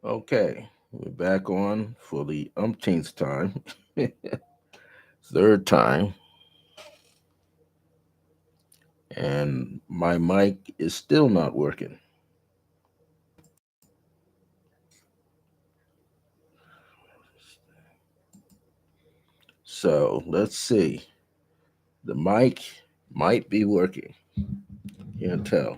Okay, we're back on for the umpteenth time, third time, and my mic is still not working. So let's see. The mic might be working. Can't tell.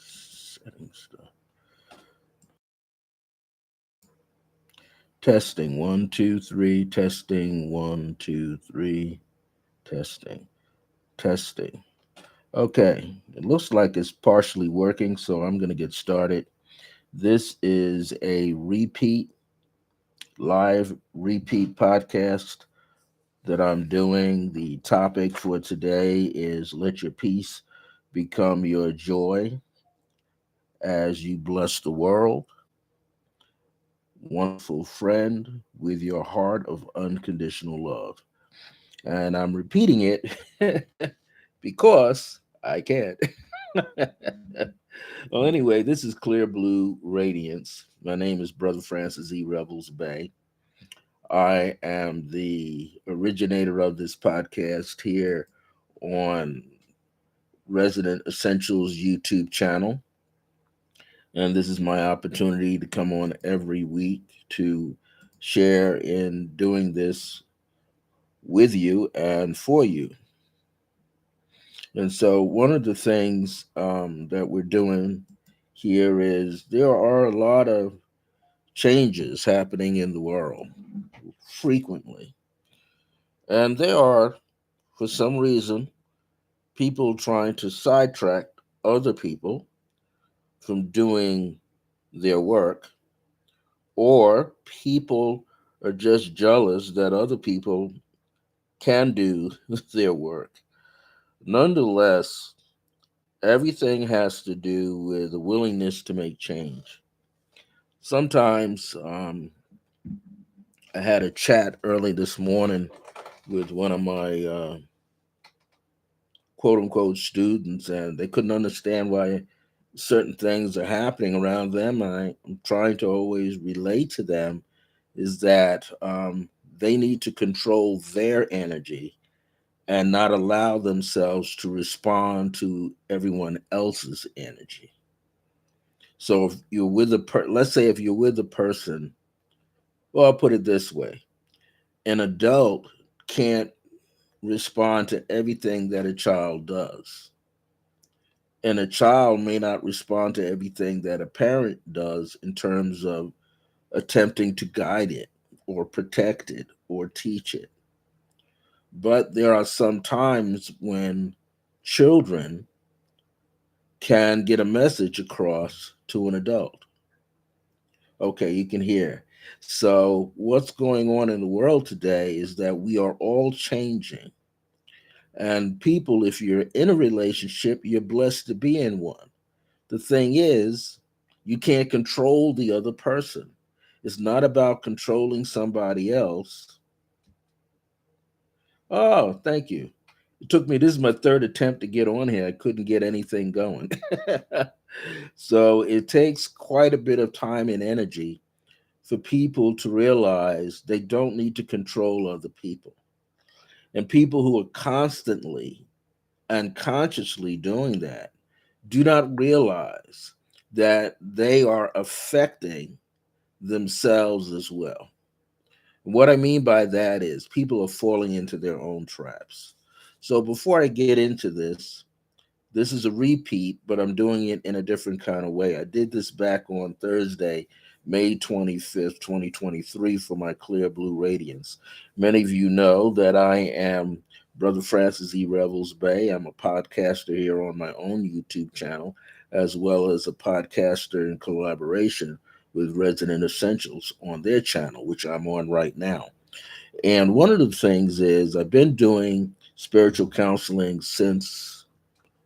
Setting stuff. Testing one, two, three. Testing one, two, three. Testing. Testing. Okay, it looks like it's partially working, so I'm going to get started. This is a live repeat podcast that I'm doing. The topic for today is Let Your Peace Become Your Joy as You Bless the World. Wonderful friend with your heart of unconditional love. And I'm repeating it because I can't. Well, anyway, this is Clear Blue Radiance. My name is Brother Francis E. Revels-Bey. I am the originator of this podcast here on Resident Essentials YouTube channel. And this is my opportunity to come on every week to share in doing this with you and for you. And so, one of the things that we're doing here is there are a lot of changes happening in the world frequently. And there are, for some reason, people trying to sidetrack other people from doing their work, or people are just jealous that other people can do their work. Nonetheless, everything has to do with a willingness to make change. Sometimes I had a chat early this morning with one of my quote unquote students, and they couldn't understand why certain things are happening around them. I'm trying to always relate to them is that they need to control their energy and not allow themselves to respond to everyone else's energy. So if you're with let's say if you're with a person, well, I'll put it this way: an adult can't respond to everything that a child does, and a child may not respond to everything that a parent does in terms of attempting to guide it or protect it or teach it. But there are some times when children can get a message across to an adult. Okay, you can hear. So, what's going on in the world today is that we are all changing. And people, if you're in a relationship, you're blessed to be in one. The thing is, you can't control the other person. It's not about controlling somebody else. Oh, thank you. It took me, this is my third attempt to get on here. I couldn't get anything going. So it takes quite a bit of time and energy for people to realize they don't need to control other people. And people who are constantly and consciously doing that do not realize that they are affecting themselves as well. What I mean by that is people are falling into their own traps. So before I get into this is a repeat, but I'm doing it in a different kind of way. I did this back on Thursday, May 25th, 2023, for my Clear Blue Radiance. Many of you know that I am Brother Francis E. Revels-Bey. I'm a podcaster here on my own YouTube channel, as well as a podcaster in collaboration with Resonant Essentials on their channel, which I'm on right now. And one of the things is I've been doing spiritual counseling since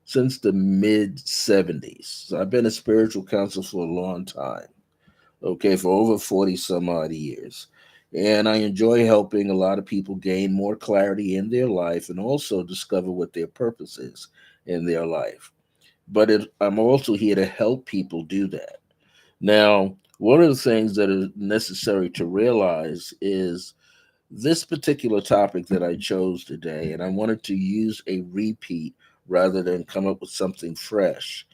the mid 70s. So I've been a spiritual counselor for a long time, okay, for over 40 some odd years. And I enjoy helping a lot of people gain more clarity in their life and also discover what their purpose is in their life. I'm also here to help people do that. Now, one of the things that is necessary to realize is this particular topic that I chose today, and I wanted to use a repeat rather than come up with something fresh,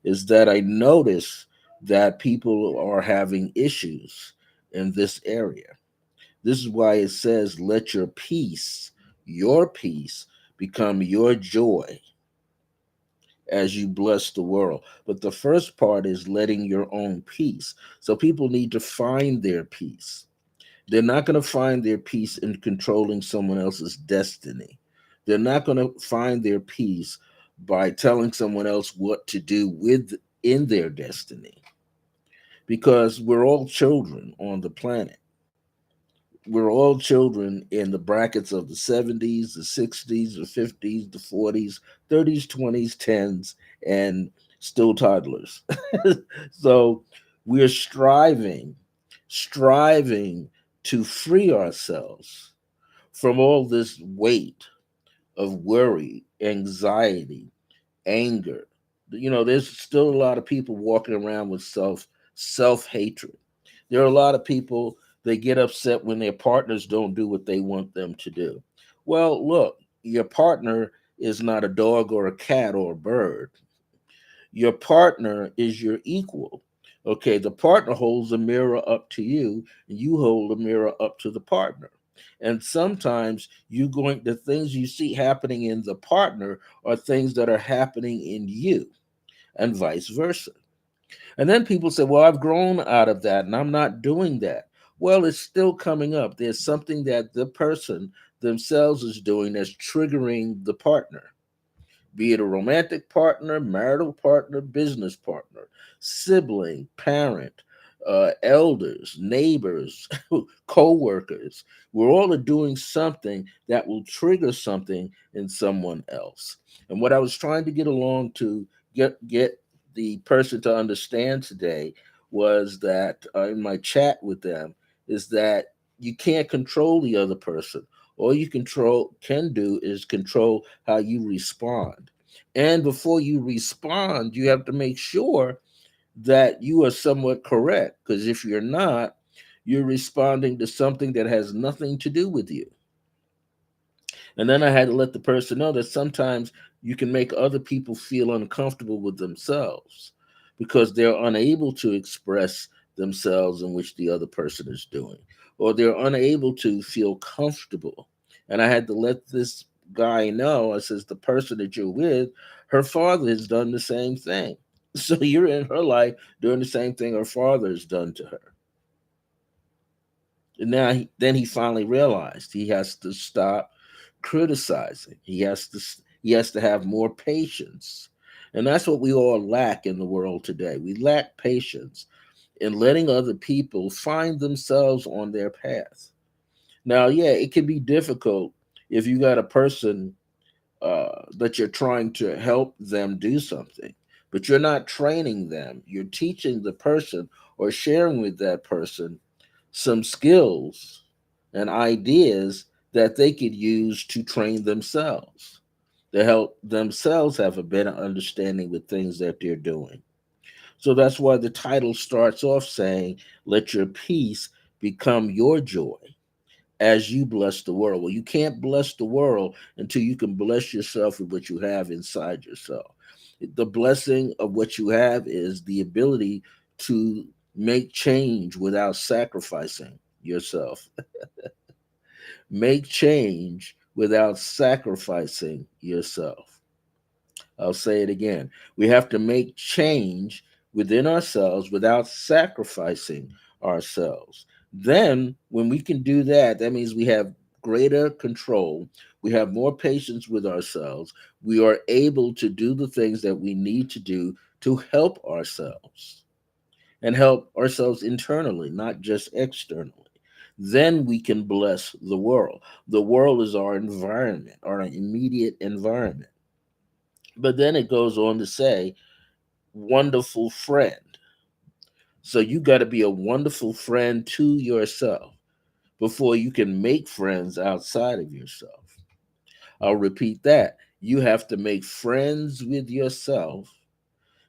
is that I notice that people are having issues in this area. This is why it says, let your peace, become your joy as you bless the world. But the first part is letting your own peace. So people need to find their peace. They're not going to find their peace in controlling someone else's destiny. They're not going to find their peace by telling someone else what to do with in their destiny, because we're all children on the planet. We're all children in the brackets of the 70s, the 60s, the 50s, the 40s, 30s, 20s, 10s, and still toddlers. So we're striving to free ourselves from all this weight of worry, anxiety, anger. There's still a lot of people walking around with self hatred. There are a lot of people, they get upset when their partners don't do what they want them to do. Well, look, your partner is not a dog or a cat or a bird. Your partner is your equal. Okay, the partner holds a mirror up to you, and you hold a mirror up to the partner. And sometimes the things you see happening in the partner are things that are happening in you, and vice versa. And then people say, well, I've grown out of that and I'm not doing that. Well, it's still coming up. There's something that the person themselves is doing that's triggering the partner, be it a romantic partner, marital partner, business partner, sibling, parent, elders, neighbors, co workers. We're all doing something that will trigger something in someone else. And what I was trying to get along to get the person to understand today was that in my chat with them is that you can't control the other person. All you control can do is control how you respond. And before you respond, you have to make sure that you are somewhat correct. Because if you're not, you're responding to something that has nothing to do with you. And then I had to let the person know that sometimes you can make other people feel uncomfortable with themselves because they're unable to express themselves in which the other person is doing, or they're unable to feel comfortable. And I had to let this guy know, I says, the person that you're with, her father has done the same thing. So you're in her life doing the same thing her father has done to her. And then he finally realized he has to stop criticizing. He has to have more patience. And that's what we all lack in the world today. We lack patience in letting other people find themselves on their path. Now, yeah, it can be difficult if you got a person that you're trying to help them do something, but you're not training them. You're teaching the person or sharing with that person some skills and ideas that they could use to train themselves, to help themselves have a better understanding with things that they're doing. So that's why the title starts off saying, let your peace become your joy as you bless the world. Well, you can't bless the world until you can bless yourself with what you have inside yourself. The blessing of what you have is the ability to make change without sacrificing yourself. Make change without sacrificing yourself. I'll say it again. We have to make change within ourselves without sacrificing ourselves. Then, when we can do that, that means we have greater control. We have more patience with ourselves. We are able to do the things that we need to do to help ourselves and help ourselves internally, not just externally. Then we can bless the world. The world is our environment, our immediate environment. But then it goes on to say, wonderful friend. So you got to be a wonderful friend to yourself. before you can make friends outside of yourself. I'll repeat that. You have to make friends with yourself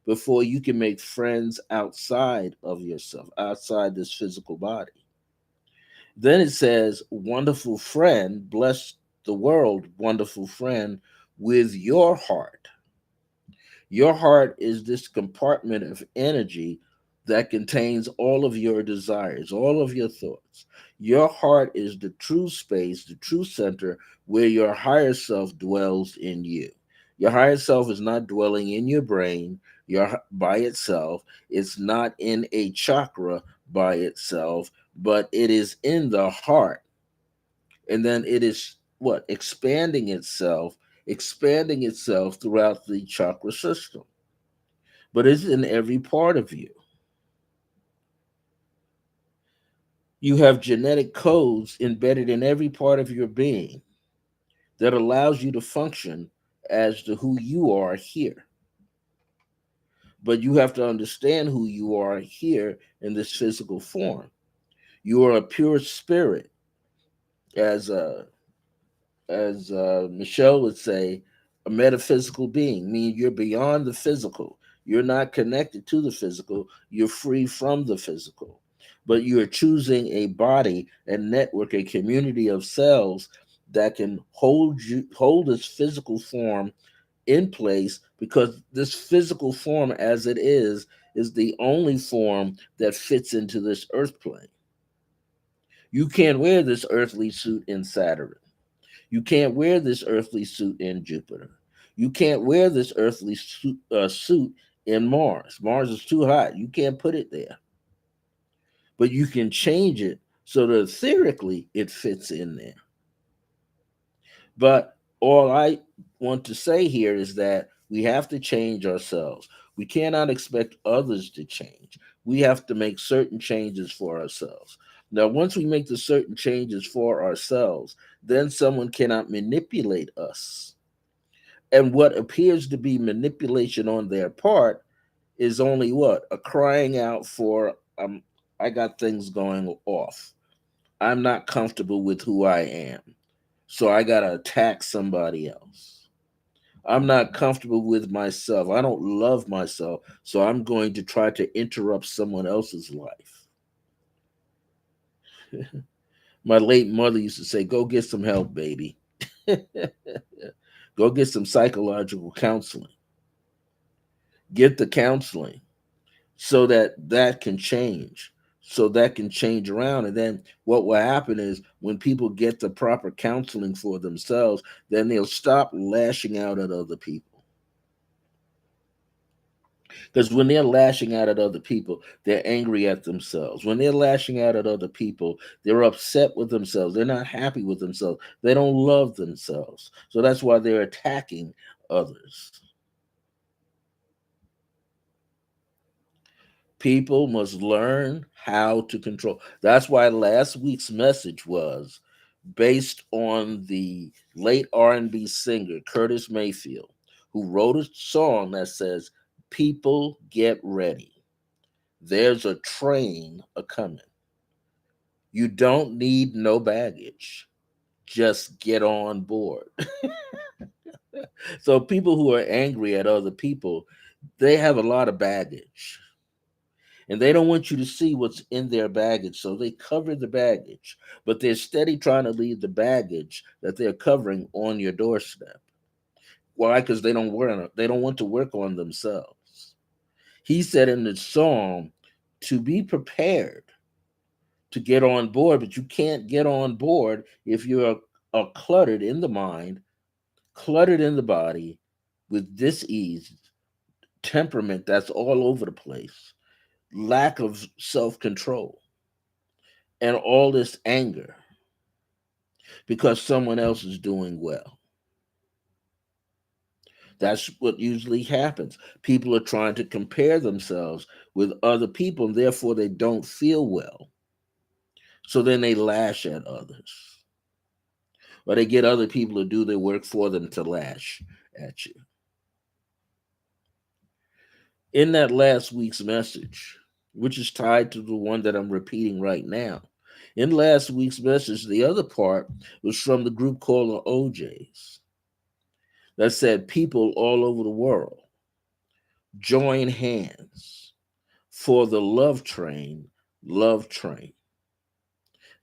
before you can make friends outside of yourself, outside this physical body. Then it says, wonderful friend, bless the world, wonderful friend, with your heart. Your heart is this compartment of energy that contains all of your desires, all of your thoughts. Your heart is the true space, the true center where your higher self dwells in you. Your higher self is not dwelling in your brain by itself. It's not in a chakra by itself, but it is in the heart. And then it is what? Expanding itself throughout the chakra system, but it's in every part of you. You have genetic codes embedded in every part of your being that allows you to function as to who you are here. But you have to understand who you are here in this physical form. You are a pure spirit, as Michelle would say, a metaphysical being, meaning you're beyond the physical. You're not connected to the physical. You're free from the physical. But you're choosing a body, a network, a community of cells that can hold this physical form in place, because this physical form as it is the only form that fits into this earth plane. You can't wear this earthly suit in Saturn. You can't wear this earthly suit in Jupiter. You can't wear this earthly suit in Mars. Mars is too hot. You can't put it there. But you can change it so that theoretically it fits in there. But all I want to say here is that we have to change ourselves. We cannot expect others to change. We have to make certain changes for ourselves. Now, once we make the certain changes for ourselves, then someone cannot manipulate us. And what appears to be manipulation on their part is only what? A crying out for, I got things going off. I'm not comfortable with who I am. So I got to attack somebody else. I'm not comfortable with myself. I don't love myself. So I'm going to try to interrupt someone else's life. My late mother used to say, go get some help, baby. Go get some psychological counseling. Get the counseling so that that can change. So that can change around. And then what will happen is when people get the proper counseling for themselves, then they'll stop lashing out at other people. Because when they're lashing out at other people, they're angry at themselves. When they're lashing out at other people, they're upset with themselves. They're not happy with themselves. They don't love themselves. So that's why they're attacking others. People must learn how to control. That's why last week's message was based on the late R&B singer Curtis Mayfield, who wrote a song that says, "People get ready. There's a train a coming. You don't need no baggage. Just get on board." So people who are angry at other people, they have a lot of baggage. And they don't want you to see what's in their baggage, so they cover the baggage. But they're steady trying to leave the baggage that they're covering on your doorstep. Why? Because they don't want to work on themselves. He said in the song to be prepared to get on board, but you can't get on board if you're cluttered in the mind, cluttered in the body, with dis-ease, temperament that's all over the place, lack of self-control, and all this anger because someone else is doing well. That's what usually happens. People are trying to compare themselves with other people, and therefore they don't feel well. So then they lash at others, or they get other people to do their work for them to lash at you. In that last week's message, which is tied to the one that I'm repeating right now, In last week's message, the other part was from the group called the OJs that said people all over the world join hands for the love train, love train.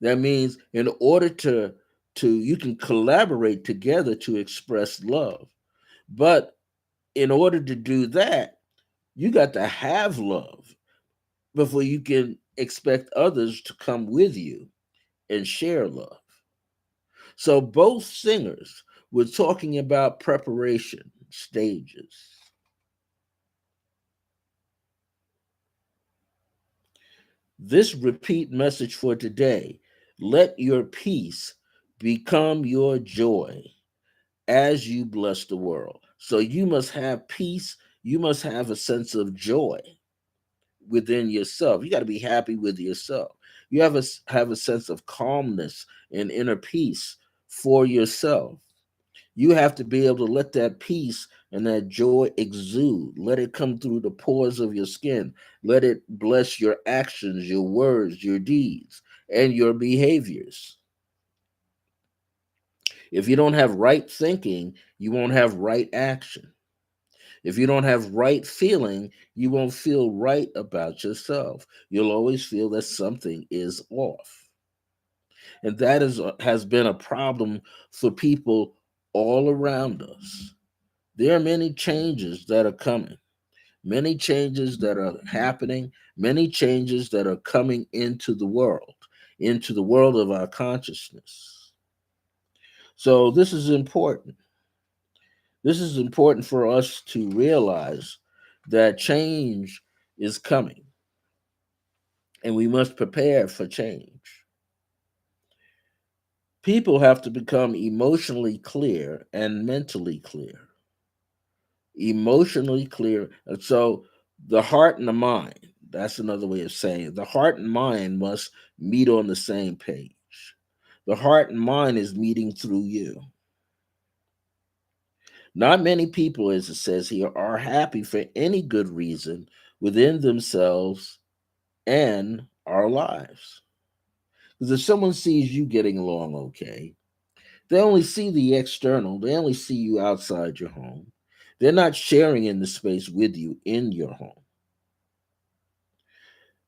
That means in order to you can collaborate together to express love. But in order to do that, you got to have love before you can expect others to come with you and share love. So both singers were talking about preparation stages. This repeat message for today: let your peace become your joy as you bless the world. So you must have peace, you must have a sense of joy within yourself. You got to be happy with yourself. You have a sense of calmness and inner peace for yourself. You have to be able to let that peace and that joy exude. Let it come through the pores of your skin. Let it bless your actions, your words, your deeds, and your behaviors. If you don't have right thinking, you won't have right action. If you don't have right feeling, you won't feel right about yourself. You'll always feel that something is off. And that has been a problem for people all around us. There are many changes that are coming, many changes that are happening, many changes that are coming into the world of our consciousness. So this is important. This is important for us to realize that change is coming and we must prepare for change. People have to become emotionally clear and mentally clear. Emotionally clear. And so the heart and the mind, that's another way of saying it. The heart and mind must meet on the same page. The heart and mind is meeting through you. Not many people, as it says here, are happy for any good reason within themselves and our lives. Because if someone sees you getting along okay, they only see the external, they only see you outside your home. They're not sharing in the space with you in your home.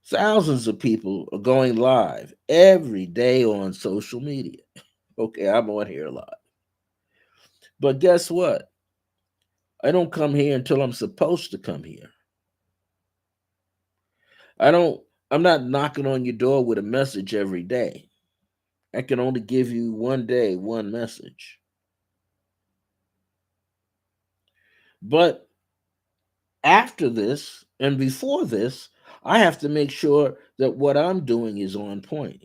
Thousands of people are going live every day on social media. Okay, I'm on here live. But guess what? I don't come here until I'm supposed to come here. I don't I'm not knocking on your door with a message every day. I can only give you one day, one message. But after this and before this, I have to make sure that what I'm doing is on point.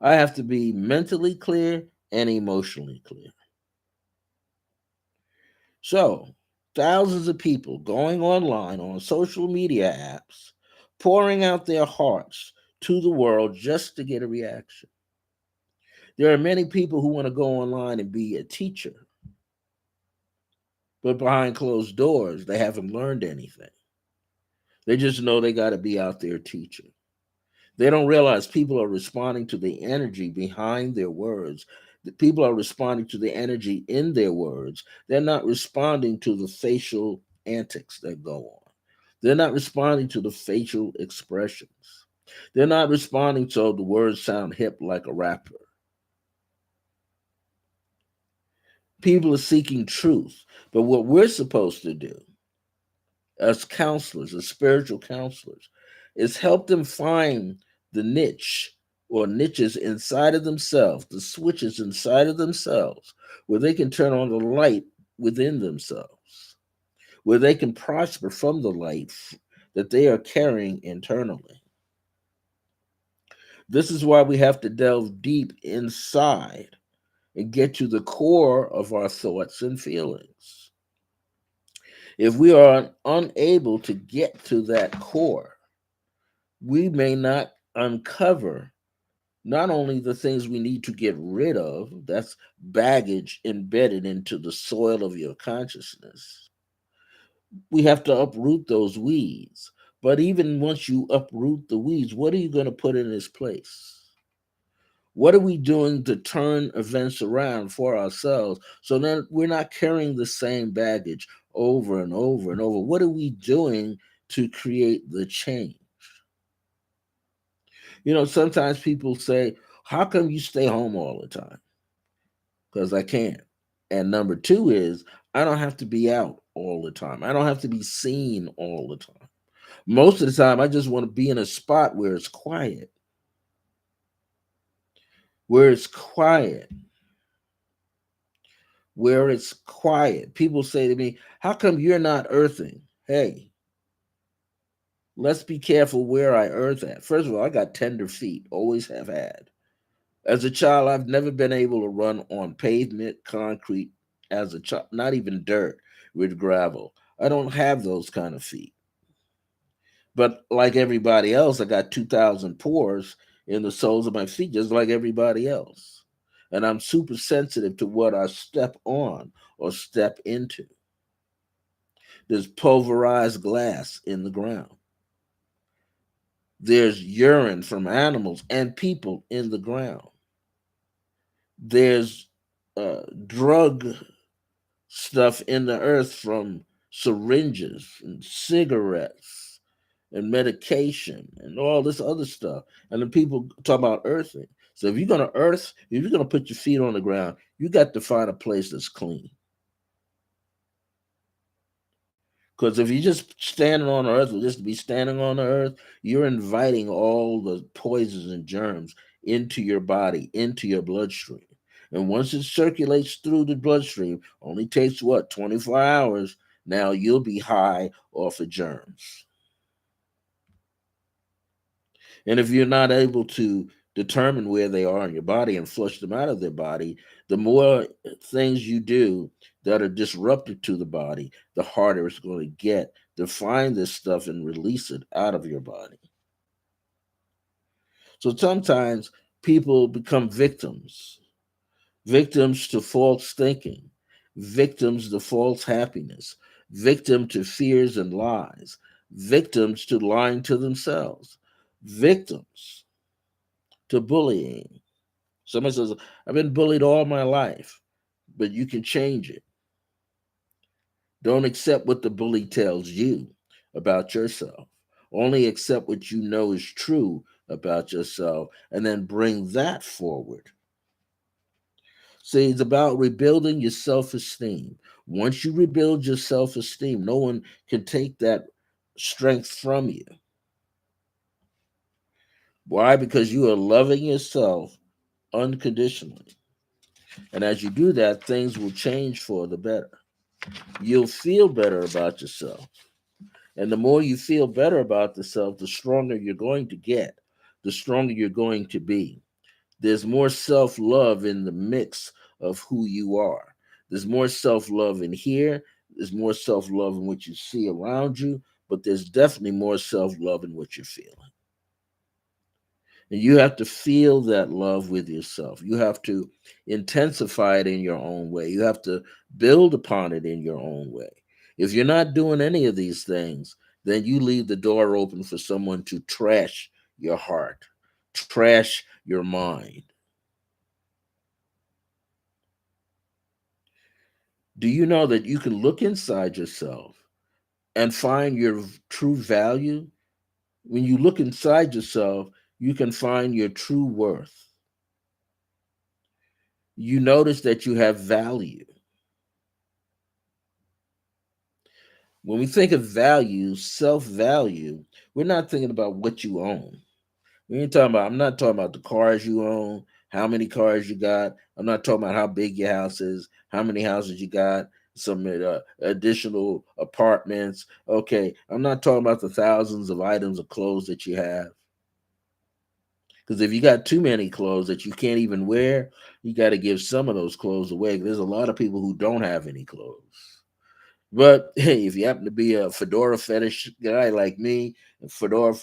I have to be mentally clear and emotionally clear. So, thousands of people going online on social media apps, pouring out their hearts to the world just to get a reaction. There are many people who want to go online and be a teacher, but behind closed doors, they haven't learned anything. They just know they got to be out there teaching. They don't realize people are responding to the energy behind their words. The people are responding to the energy in their words. They're not responding to the facial antics that go on. They're not responding to the facial expressions. They're not responding so the words sound hip like a rapper. People are seeking truth. But what we're supposed to do as counselors, as spiritual counselors, is help them find the niche or niches inside of themselves, the switches inside of themselves, where they can turn on the light within themselves, where they can prosper from the light that they are carrying internally. This is why we have to delve deep inside and get to the core of our thoughts and feelings. If we are unable to get to that core, we may not uncover not only the things we need to get rid of, that's baggage embedded into the soil of your consciousness. We have to uproot those weeds, But even once you uproot the weeds, what are you going to put in its place? What are we doing to turn events around for ourselves so that we're not carrying the same baggage over and over and over? What are we doing to create the change? Sometimes people say, how come you stay home all the time? Because I can't. And number two is, I don't have to be out all the time. I don't have to be seen all the time. Most of the time, I just want to be in a spot where it's quiet, where it's quiet, where it's quiet. People say to me, how come you're not earthing? Hey, let's be careful where I earth at. First of all, I got tender feet, always have had. As a child, I've never been able to run on pavement, concrete, as a child, not even dirt with gravel. I don't have those kind of feet. But like everybody else, I got 2,000 pores in the soles of my feet, just like everybody else. And I'm super sensitive to what I step on or step into. There's pulverized glass in the ground. There's urine from animals and people in the ground. There's drug stuff in the earth from syringes and cigarettes and medication and all this other stuff. And then people talk about earthing. So if you're going to earth, if you're going to put your feet on the ground, you got to find a place that's clean. Because if you're just standing on the earth, or just to be standing on the earth, you're inviting all the poisons and germs into your body, into your bloodstream. And once it circulates through the bloodstream, only takes what, 24 hours, now you'll be high off of germs. And if you're not able to determine where they are in your body and flush them out of their body, the more things you do that are disruptive to the body, the harder it's going to get to find this stuff and release it out of your body. So sometimes people become victims to false thinking, victims to false happiness, victim to fears and lies, victims to lying to themselves, victims to bullying. Somebody says, I've been bullied all my life, but you can change it. Don't accept what the bully tells you about yourself. Only accept what you know is true about yourself and then bring that forward. See, it's about rebuilding your self esteem. Once you rebuild your self esteem, no one can take that strength from you. Why? Because you are loving yourself unconditionally. And as you do that, things will change for the better. You'll feel better about yourself. And the more you feel better about yourself, the stronger you're going to get, the stronger you're going to be. There's more self love in the mix of who you are. There's more self love in here. There's more self love in what you see around you, but there's definitely more self love in what you're feeling. And you have to feel that love with yourself. You have to intensify it in your own way. You have to build upon it in your own way. If you're not doing any of these things, then you leave the door open for someone to trash your heart, trash your mind. Do you know that you can look inside yourself and find your true value? When you look inside yourself, you can find your true worth. You notice that you have value. When we think of value, self value, we're not thinking about what you own. We ain't talking about, I'm not talking about the cars you own, how many cars you got. I'm not talking about how big your house is, how many houses you got, some additional apartments. Okay, I'm not talking about the thousands of items of clothes that you have. Because if you got too many clothes that you can't even wear, you got to give some of those clothes away. There's a lot of people who don't have any clothes. But hey, if you happen to be a fedora fetish guy like me, fedora,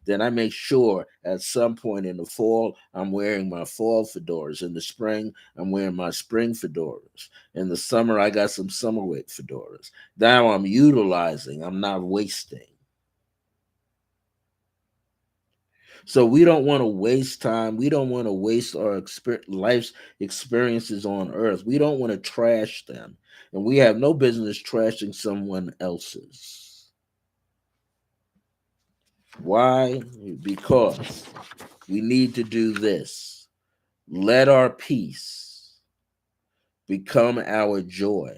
then I make sure at some point in the fall, I'm wearing my fall fedoras. In the spring, I'm wearing my spring fedoras. In the summer, I got some summer weight fedoras. Now I'm utilizing, I'm not wasting. So we don't want to waste time. We don't want to waste our life's experiences on earth. We don't want to trash them. And we have no business trashing someone else's. Why? Because we need to do this. Let our peace become our joy.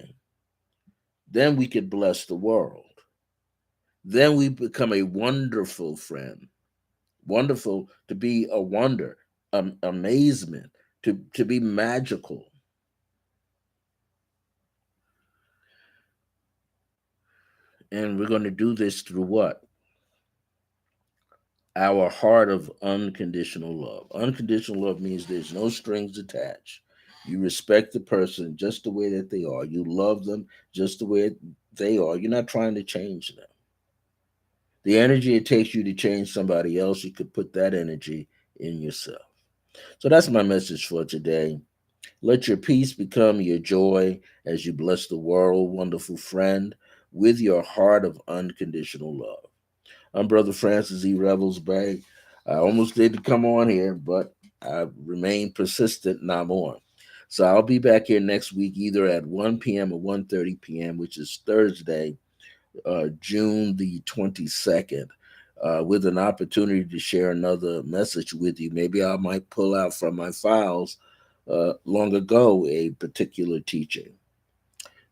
Then we could bless the world. Then we become a wonderful friend. Wonderful to be a wonder, amazement, to be magical. And we're going to do this through what? Our heart of unconditional love. Unconditional love means there's no strings attached. You respect the person just the way that they are. You love them just the way they are. You're not trying to change them. The energy it takes you to change somebody else, you could put that energy in yourself. So that's my message for today. Let your peace become your joy as you bless the world, wonderful friend, with your heart of unconditional love. I'm Brother Francis E. Revels-Bey. I almost didn't come on here, but I remained persistent and I'm on. So I'll be back here next week either at 1 p.m. or 1:30 p.m., which is Thursday, June the 22nd, with an opportunity to share another message with you. Maybe I might pull out from my files long ago a particular teaching.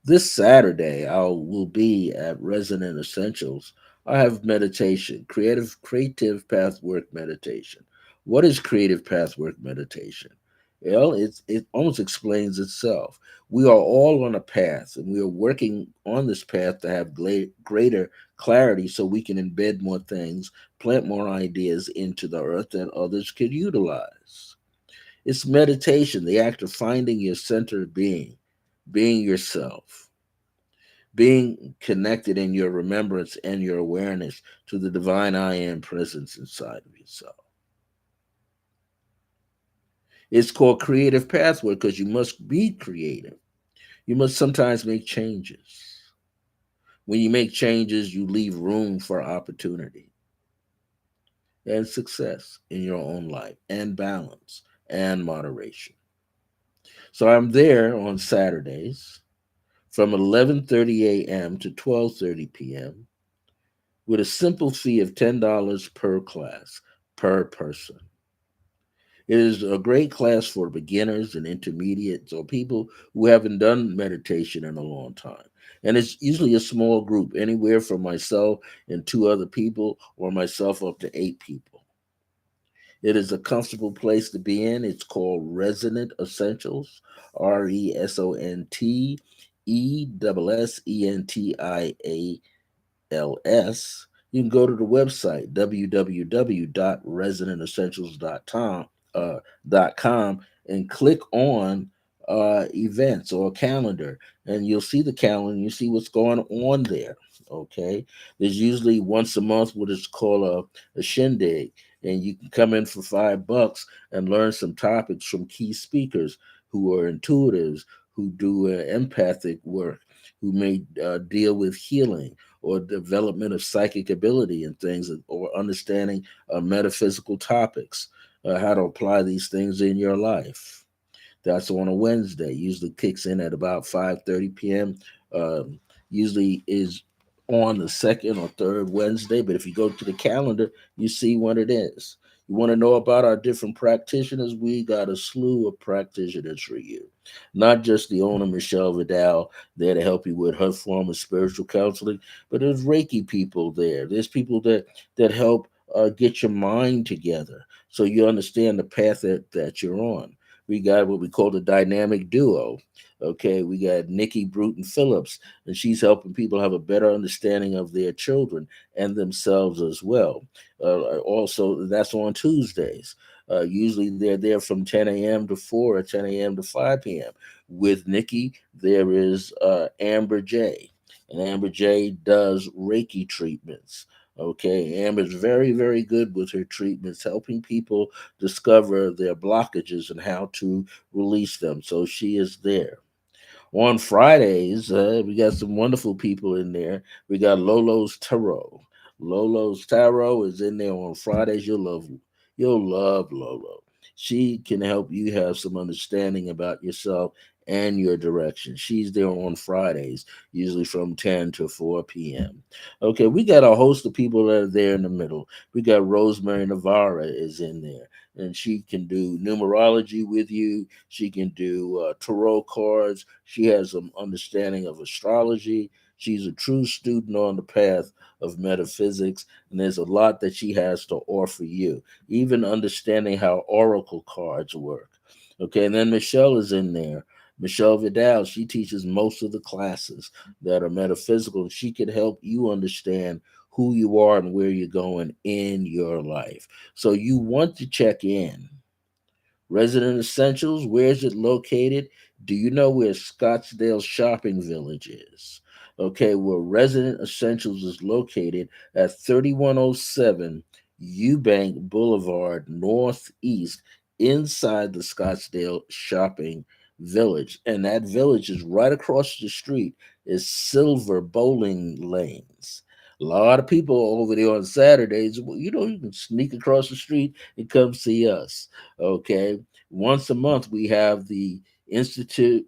This Saturday, I will be at Resonant Essentials. I have meditation, creative path work meditation. What is creative path work meditation? Well, it almost explains itself. We are all on a path, and we are working on this path to have greater clarity so we can embed more things, plant more ideas into the earth that others could utilize. It's meditation, the act of finding your center of being yourself, being connected in your remembrance and your awareness to the divine I am presence inside of yourself. It's called creative pathway because you must be creative. You must sometimes make changes. When you make changes, you leave room for opportunity and success in your own life and balance and moderation. So I'm there on Saturdays from 11:30 a.m. to 12:30 p.m. with a simple fee of $10 per class per person. It is a great class for beginners and intermediates or people who haven't done meditation in a long time. And it's usually a small group, anywhere from myself and two other people, or myself up to eight people. It is a comfortable place to be in. It's called Resonant Essentials, RESONTESSENTIALS. You can go to the website www.resonantessentials.com and click on events or calendar, and you'll see the calendar and you see what's going on there. Okay, there's usually once a month what is called a shindig, and you can come in for $5 and learn some topics from key speakers who are intuitives, who do empathic work, who may deal with healing or development of psychic ability and things, or understanding metaphysical topics, how to apply these things in your life. That's on a Wednesday. Usually kicks in at about 5:30 p.m. Usually is on the second or third Wednesday, but if you go to the calendar, you see when it is. You want to know about our different practitioners? We got a slew of practitioners for you. Not just the owner, Michelle Vidal, there to help you with her form of spiritual counseling, but there's Reiki people there. There's people that help get your mind together so you understand the path that you're on. We got what we call the dynamic duo. Okay, we got Nikki Bruton Phillips, and she's helping people have a better understanding of their children and themselves as well. Also, that's on Tuesdays. Usually they're there from 10 a.m. to 4 or 10 a.m. to 5 p.m. With Nikki, there is Amber J. And Amber J does Reiki treatments. Okay, Amber's very, very good with her treatments, helping people discover their blockages and how to release them. So she is there. On Fridays, we got some wonderful people in there. We got Lolo's Tarot. Lolo's Tarot is in there on Fridays. You'll love You'll love Lolo. She can help you have some understanding about yourself and your direction. She's there on Fridays, usually from 10 to 4 p.m. Okay, we got a host of people that are there in the middle. We got Rosemary Navarra is in there, and she can do numerology with you. She can do tarot cards. She has some understanding of astrology. She's a true student on the path of metaphysics, and there's a lot that she has to offer you, even understanding how oracle cards work. Okay, and then Michelle is in there. Michelle Vidal, she teaches most of the classes that are metaphysical, and she can help you understand who you are and where you're going in your life. So you want to check in. Resident Essentials, where is it located? Do you know where Scottsdale Shopping Village is? Okay, well, Resident Essentials is located at 3107 Eubank Boulevard Northeast inside the Scottsdale Shopping Village. And that village is right across the street is Silver Bowling Lanes. A lot of people over there on Saturdays, well, you can sneak across the street and come see us. Okay, once a month we have the Institute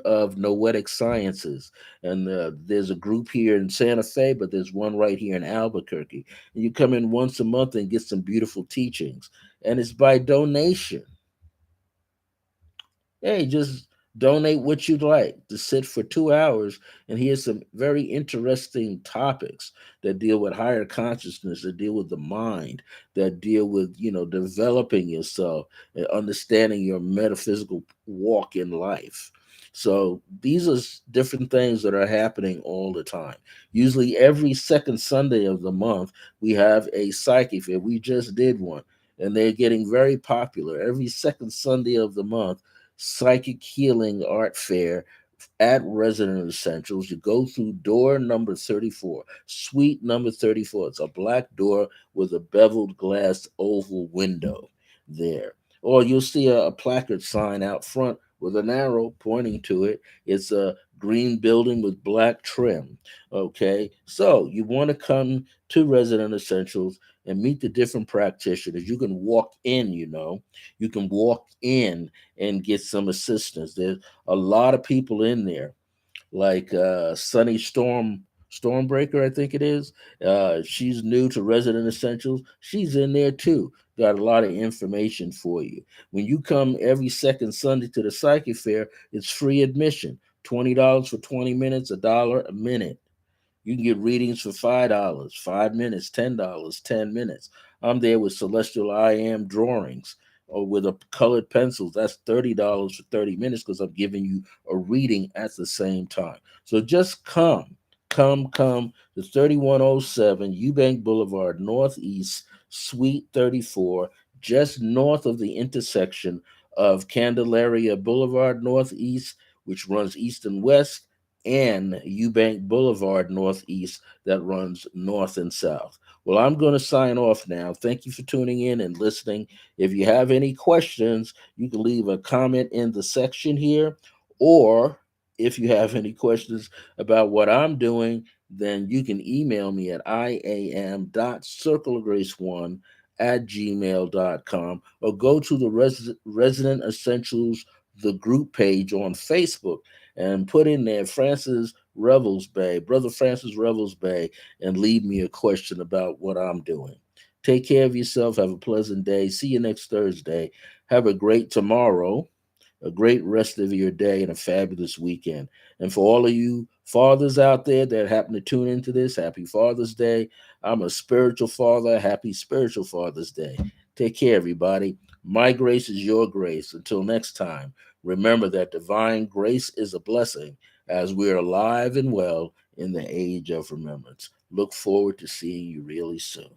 of Noetic Sciences, and there's a group here in Santa Fe, but there's one right here in Albuquerque. And you come in once a month and get some beautiful teachings, and it's by donation. Hey, just donate what you'd like to sit for 2 hours and hear some very interesting topics that deal with higher consciousness, that deal with the mind, that deal with, developing yourself and understanding your metaphysical walk in life. So these are different things that are happening all the time. Usually every second Sunday of the month, we have a psychic fair. We just did one, and they're getting very popular. Every second Sunday of the month, Psychic Healing Art Fair at Resident Essentials. You go through door number 34, suite number 34. It's a black door with a beveled glass oval window there. Or you'll see a placard sign out front with an arrow pointing to it. It's a green building with black trim. Okay, so you want to come to Resident Essentials and meet the different practitioners. You can walk in, you can walk in and get some assistance. There's a lot of people in there, like Sunny Stormbreaker, I think it is. She's new to Resident Essentials. She's in there too. Got a lot of information for you. When you come every second Sunday to the Psychic Fair, it's free admission. $20 for 20 minutes, $1 a minute. You can get readings for $5, 5 minutes, $10, 10 minutes. I'm there with Celestial I Am drawings or with a colored pencils. That's $30 for 30 minutes because I'm giving you a reading at the same time. So just come to 3107 Eubank Boulevard Northeast, Suite 34, just north of the intersection of Candelaria Boulevard Northeast, which runs east and west, and Eubank Boulevard Northeast that runs north and south. Well, I'm going to sign off now. Thank you for tuning in and listening. If you have any questions, you can leave a comment in the section here, or if you have any questions about what I'm doing, then you can email me at iam.circleofgrace1 at gmail.com, or go to the Resident Essentials, the group page on Facebook, and put in there Francis Revels-Bey, Brother Francis Revels-Bey, and leave me a question about what I'm doing. Take care of yourself. Have a pleasant day. See you next Thursday. Have a great tomorrow, a great rest of your day, and a fabulous weekend. And for all of you fathers out there that happen to tune into this, happy Father's Day. I'm a spiritual father. Happy Spiritual Father's Day. Take care, everybody. My grace is your grace. Until next time, remember that divine grace is a blessing as we're alive and well in the age of remembrance. Look forward to seeing you really soon.